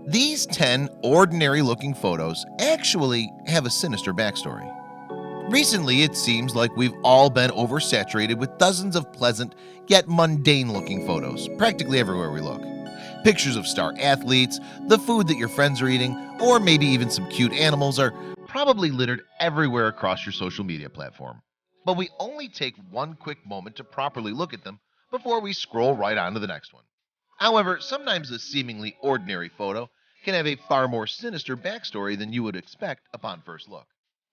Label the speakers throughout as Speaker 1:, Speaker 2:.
Speaker 1: These 10 ordinary looking photos actually have a sinister backstory. Recently, it seems like we've all been oversaturated with dozens of pleasant yet mundane looking photos practically everywhere we look. Pictures of star athletes, the food that your friends are eating, or maybe even some cute animals are probably littered everywhere across your social media platform. But we only take one quick moment to properly look at them before we scroll right on to the next one. However, sometimes a seemingly ordinary photo can have a far more sinister backstory than you would expect upon first look.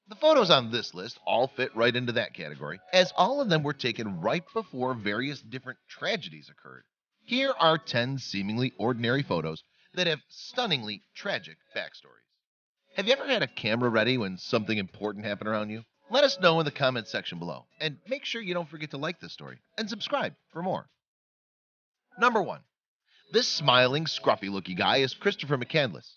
Speaker 1: The photos on this list all fit right into that category, as all of them were taken right before various different tragedies occurred. Here are 10 seemingly ordinary photos that have stunningly tragic backstories. Have you ever had a camera ready when something important happened around you? Let us know in the comments section below, and make sure you don't forget to like this story and subscribe for more. Number 1. This smiling, scruffy looking guy is Christopher McCandless.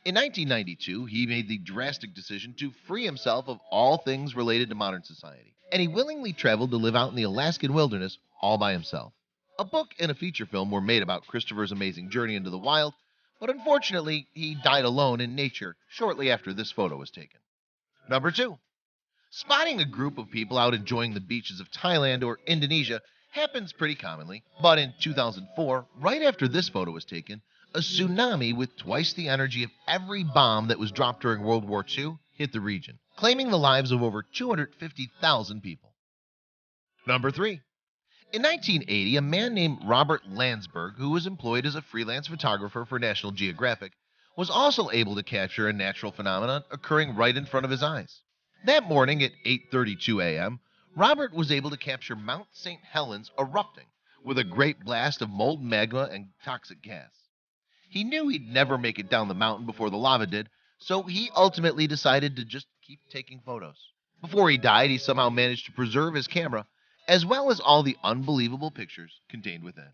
Speaker 1: In 1992, he made the drastic decision to free himself of all things related to modern society, and he willingly traveled to live out in the Alaskan wilderness all by himself. A book and a feature film were made about Christopher's amazing journey into the wild, but unfortunately, he died alone in nature shortly after this photo was taken. Number 2. Spotting a group of people out enjoying the beaches of Thailand or Indonesia happens pretty commonly, but in 2004, right after this photo was taken, a tsunami with twice the energy of every bomb that was dropped during World War II hit the region, claiming the lives of over 250,000 people. Number 3. In 1980, a man named Robert Landsberg, who was employed as a freelance photographer for National Geographic, was also able to capture a natural phenomenon occurring right in front of his eyes. That morning at 8:32 a.m., Robert was able to capture Mount St. Helens erupting with a great blast of molten magma and toxic gas. He knew he'd never make it down the mountain before the lava did, so he ultimately decided to just keep taking photos. Before he died, he somehow managed to preserve his camera, as well as all the unbelievable pictures contained within.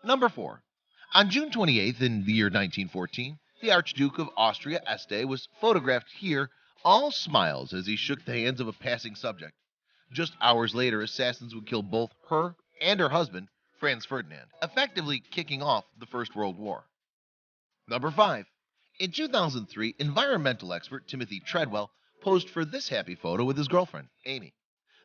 Speaker 1: Number 4. On June 28th in the year 1914, the Archduke of Austria Este was photographed here, all smiles as he shook the hands of a passing subject. Just hours later, assassins would kill both her and her husband, Franz Ferdinand, effectively kicking off the First World War. Number 5. In 2003, environmental expert Timothy Treadwell posed for this happy photo with his girlfriend, Amy.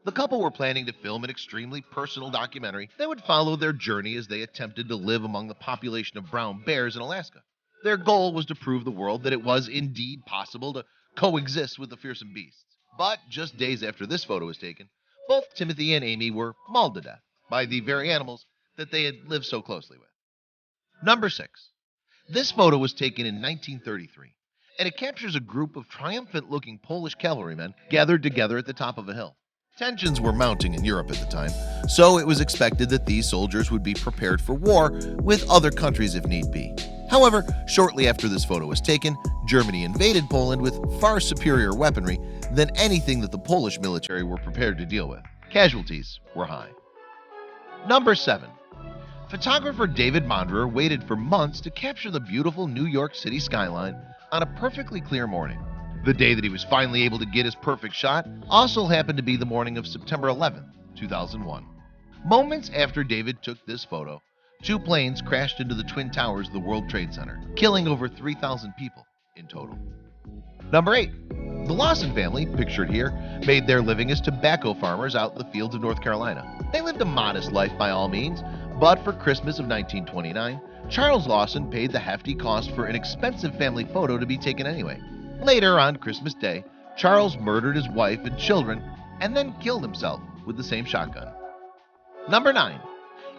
Speaker 1: The couple were planning to film an extremely personal documentary that would follow their journey as they attempted to live among the population of brown bears in Alaska. Their goal was to prove the world that it was indeed possible to coexist with the fearsome beasts. But just days after this photo was taken, both Timothy and Amy were mauled to death by the very animals that they had lived so closely with. Number 6. This photo was taken in 1933, and it captures a group of triumphant looking Polish cavalrymen gathered together at the top of a hill. Tensions were mounting in Europe at the time, so it was expected that these soldiers would be prepared for war with other countries if need be. However, shortly after this photo was taken, Germany invaded Poland with far superior weaponry than anything that the Polish military were prepared to deal with. Casualties were high. Number 7. Photographer David Monderer waited for months to capture the beautiful New York City skyline on a perfectly clear morning. The day that he was finally able to get his perfect shot also happened to be the morning of September 11th, 2001. Moments after David took this photo, two planes crashed into the Twin Towers of the World Trade Center, killing over 3,000 people in total. Number 8. The Lawson family, pictured here, made their living as tobacco farmers out in the fields of North Carolina. They lived a modest life by all means, but for Christmas of 1929, Charles Lawson paid the hefty cost for an expensive family photo to be taken anyway. Later, on Christmas Day, Charles murdered his wife and children and then killed himself with the same shotgun. Number 9.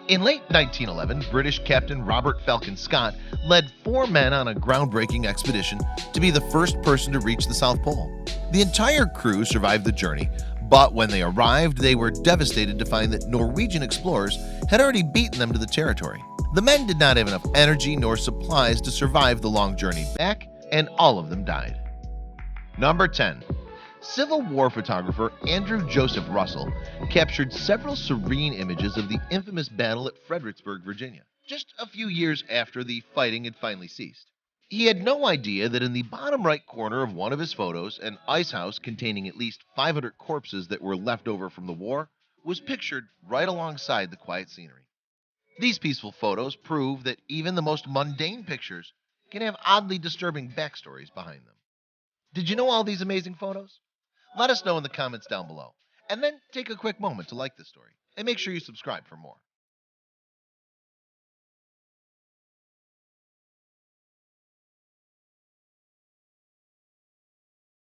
Speaker 1: In late 1911, British Captain Robert Falcon Scott led 4 men on a groundbreaking expedition to be the first person to reach the South Pole. The entire crew survived the journey, but when they arrived, they were devastated to find that Norwegian explorers had already beaten them to the territory. The men did not have enough energy nor supplies to survive the long journey back, and all of them died. Number 10. Civil War photographer Andrew Joseph Russell captured several serene images of the infamous battle at Fredericksburg, Virginia, just a few years after the fighting had finally ceased. He had no idea that in the bottom right corner of one of his photos, an ice house containing at least 500 corpses that were left over from the war was pictured right alongside the quiet scenery. These peaceful photos prove that even the most mundane pictures can have oddly disturbing backstories behind them. Did you know all these amazing photos? Let us know in the comments down below. And then take a quick moment to like this story. And make sure you subscribe for more.